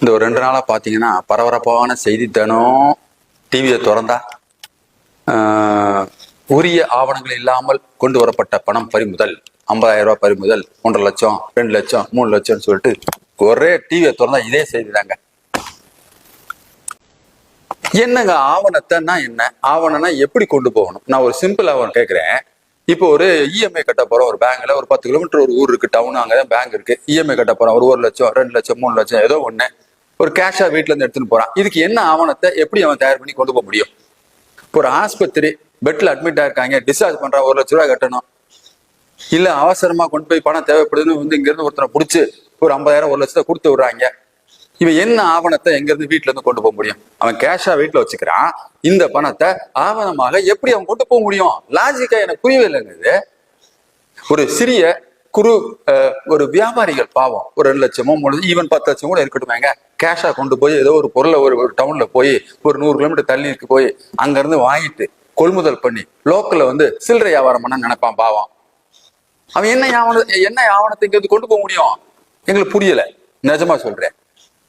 இந்த ஒரு 2 நாளா பாத்தீங்கன்னா பரபரப்பான செய்தி தினம் டிவியை திறந்தா உரிய ஆவணங்கள் இல்லாமல் கொண்டு வரப்பட்ட பணம் பறிமுதல், 50,000 ரூபாய் பறிமுதல், 1.5 லட்சம், 2 லட்சம், 3 லட்சம்னு சொல்லிட்டு ஒரே டிவியை திறந்தா இதே செய்தி தாங்க. என்னங்க ஆவணத்தைன்னா என்ன? ஆவணம்னா எப்படி கொண்டு போகணும்? நான் ஒரு சிம்பிள் ஆவணம் கேட்கிறேன். இப்போ ஒரு இஎம்ஐ கட்ட போறோம் ஒரு பேங்க்ல, ஒரு 10 கிலோமீட்டர் ஒரு ஊர் இருக்கு, டவுன், அங்கதான் பேங்க் இருக்கு. இஎம்ஐ கட்ட போறோம் ஒரு 1 லட்சம், 2 லட்சம், 3 லட்சம், ஏதோ ஒண்ணு ஒரு கேஷா வீட்டுல இருந்து எடுத்துன்னு போறான். இதுக்கு என்ன ஆவணத்தை எப்படி அவன் தயார் பண்ணி கொண்டு போக முடியும்? ஒரு ஆஸ்பத்திரி பெட்ல அட்மிட் ஆயிருக்காங்க, டிஸ்சார்ஜ் பண்றான், 1 லட்ச ரூபாய் கட்டணும். இல்ல அவசரமா கொண்டு போய் பணம் தேவைப்படுதுன்னு வந்து இங்க இருந்து ஒருத்தனை பிடிச்சி ஒரு 50,000 1 லட்சத்தை கொடுத்து விடுறாங்க. இவன் என்ன ஆவணத்தை எங்க இருந்து வீட்டுல இருந்து கொண்டு போக முடியும்? அவன் கேஷா வீட்டுல வச்சுக்கிறான். இந்த பணத்தை ஆவணமாக எப்படி அவன் கொண்டு போக முடியும்? லாஜிக்கா எனக்கு புரியவே இல்லைங்க. இது ஒரு சிறிய குறு ஒரு வியாபாரிகள் பாவம் ஒரு 2 லட்சமோ 3 ஈவன் 10 லட்சம் கூட இருக்கட்டுமேங்க, கேஷா கொண்டு போய் ஏதோ ஒரு பொருளை ஒரு டவுன்ல போய் ஒரு 100 கிலோமீட்டர் தள்ளி இருக்கு போய் அங்க இருந்து வாங்கிட்டு கொள்முதல் பண்ணி லோக்கல்ல வந்து சில்லறை வியாபாரம் பண்ண நினைப்பான் பாவம். அவன் என்ன ஆவணத்தை கொண்டு போக முடியும்? எங்களுக்கு புரியல, நிஜமா சொல்றேன்.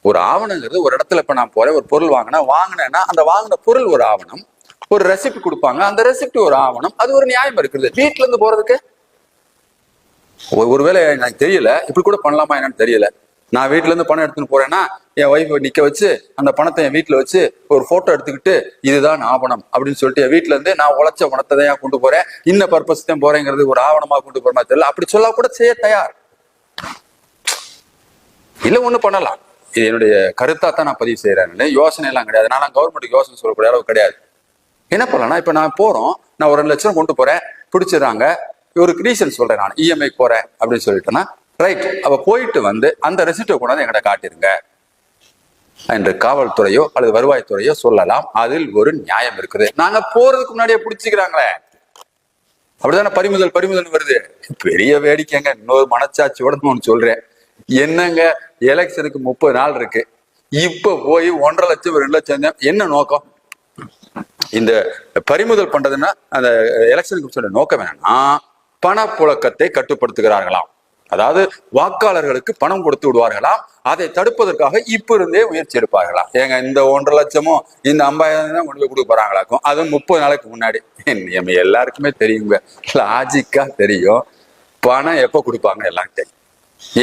ஒரு ஆவணங்கிறது ஒரு இடத்துல இப்ப நான் போறேன், ஒரு பொருள் வாங்கினேன்னா அந்த வாங்கின பொருள் ஒரு ஆவணம், ஒரு ரெசிப்ட் கொடுப்பாங்க, அந்த ரெசிப்ட் ஒரு ஆவணம், அது ஒரு நியாயம் இருக்குது. வீட்டுல இருந்து போறதுக்கு ஒருவேளை எனக்கு தெரியல, இப்படி கூட பண்ணலாமா என்னன்னு தெரியல. நான் வீட்டுல இருந்து பணம் எடுத்துன்னு போறேன்னா என் ஒய்ஃப் நிக்க வச்சு அந்த பணத்தை என் வீட்டுல வச்சு ஒரு போட்டோ எடுத்துக்கிட்டு இதுதான் ஆவணம் அப்படின்னு சொல்லிட்டு என் வீட்டுல இருந்து நான் உழைச்ச பணத்தை தான் கொண்டு போறேன், இன்ன பர்பஸ் தான் போறேங்கிறது ஒரு ஆவணமா கொண்டு போற மாதிரி தெரியல. அப்படி சொல்ல கூட செய்ய தயார் இல்ல. ஒண்ணு பண்ணலாம், இது என்னுடைய கருத்தா தான் நான் பதிவு செய்யறேன், யோசனை எல்லாம் கிடையாது. நான் கவர்மெண்ட்டுக்கு யோசனை சொல்லக்கூடிய அளவு கிடையாது. என்ன பண்ணலாம், இப்ப நான் போறோம், நான் ஒரு 2 லட்சம் கொண்டு போறேன், பிடிச்சிடறாங்க, ஒரு ரீசன் சொல்றேன், நான் இஎம்ஐ போறேன் அப்படின்னு சொல்லிட்டேன்னா ரைட், அவ போயிட்டு வந்து அந்த ரெசிப்டை கொண்டாந்து எங்கிட்ட காட்டிருங்க என்று காவல்துறையோ அல்லது வருவாய்த்துறையோ சொல்லலாம். அதில் ஒரு நியாயம் இருக்குது. நாங்க போறதுக்கு முன்னாடியே பிடிச்சிக்கிறாங்களே, அப்படித்தானே பறிமுதல் வருது. பெரிய வேடிக்கைங்க. இன்னொரு மனச்சாட்சியோட ஒன்று சொல்றேன். என்னங்க, எலெக்ஷனுக்கு 30 நாள் இருக்கு, இப்ப போய் 1.5 லட்சம் 2 லட்சம் என்ன நோக்கம்? இந்த பறிமுதல் பண்றதுன்னா அந்த எலெக்ஷன் கமிஷனோட நோக்கம் என்னன்னா பணப்புழக்கத்தை கட்டுப்படுத்துகிறார்களாம். அதாவது வாக்காளர்களுக்கு பணம் கொடுத்து விடுவார்களாம். அதை தடுப்பதற்காக இப்ப இருந்தே முயற்சி எடுப்பார்களாம். ஏங்க, இந்த 1.5 லட்சமும் இந்த 50,000 தான் கொண்டு போய் கொடுக்க போறாங்களாக்கும், அதுவும் 30 நாளைக்கு முன்னாடி. நம்ம எல்லாருக்குமே தெரியுங்க, லாஜிக்கா தெரியும் பணம் எப்ப கொடுப்பாங்க எல்லாம் தெரியும்.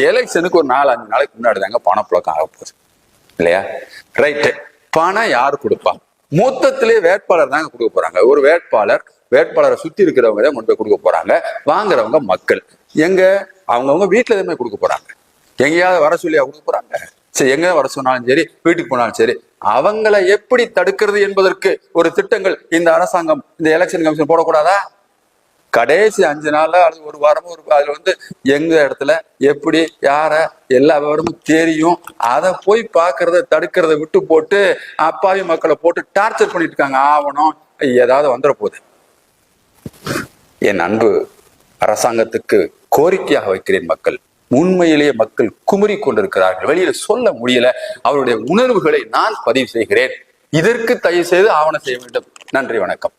எலெக்ஷனுக்கு ஒரு 4-5 நாளைக்கு முன்னாடி தாங்க பணப்புழக்கம் ஆக போகுது இல்லையா? ரைட்டு, பணம் யாரு கொடுப்பா? மொத்தத்திலே வேட்பாளர் தாங்க கொடுக்க போறாங்க. ஒரு வேட்பாளரை சுத்தி இருக்கிறவங்க தான் கொண்டு போய் கொடுக்க போறாங்க. வாங்குறவங்க மக்கள். எங்க அவங்கவுங்க வீட்டுல எதுவுமே கொடுக்க போறாங்க. எங்கேயாவது வர சொல்லியா கொடுக்க போறாங்க? சரி, எங்க வர சொன்னாலும் சரி, வீட்டுக்கு போனாலும் சரி, அவங்களை எப்படி தடுக்கிறது என்பதற்கு ஒரு திட்டங்கள் இந்த அரசாங்கம், இந்த எலெக்ஷன் கமிஷன் போடக்கூடாதா? கடைசி 5 நாள்ல அல்லது ஒரு வாரமும் அதுல வந்து எங்க இடத்துல எப்படி யார எல்லா விவரமும் தெரியும். அதை போய் பாக்குறத தடுக்கிறத விட்டு போட்டு அப்பாவி மக்களை போட்டு டார்ச்சர் பண்ணிட்டு இருக்காங்க. ஆவணம் ஏதாவது வந்துட போகுது. என் அன்பு அரசாங்கத்துக்கு கோரிக்கையாக வைக்கிறேன், மக்கள் உண்மையிலேயே மக்கள் குமுறி கொண்டிருக்கிறார்கள், வெளியில சொல்ல முடியல. அவருடைய உணர்வுகளை நான் பதிவு செய்கிறேன். இதற்கு தயவு செய்து ஆவணம் செய்ய வேண்டும். நன்றி, வணக்கம்.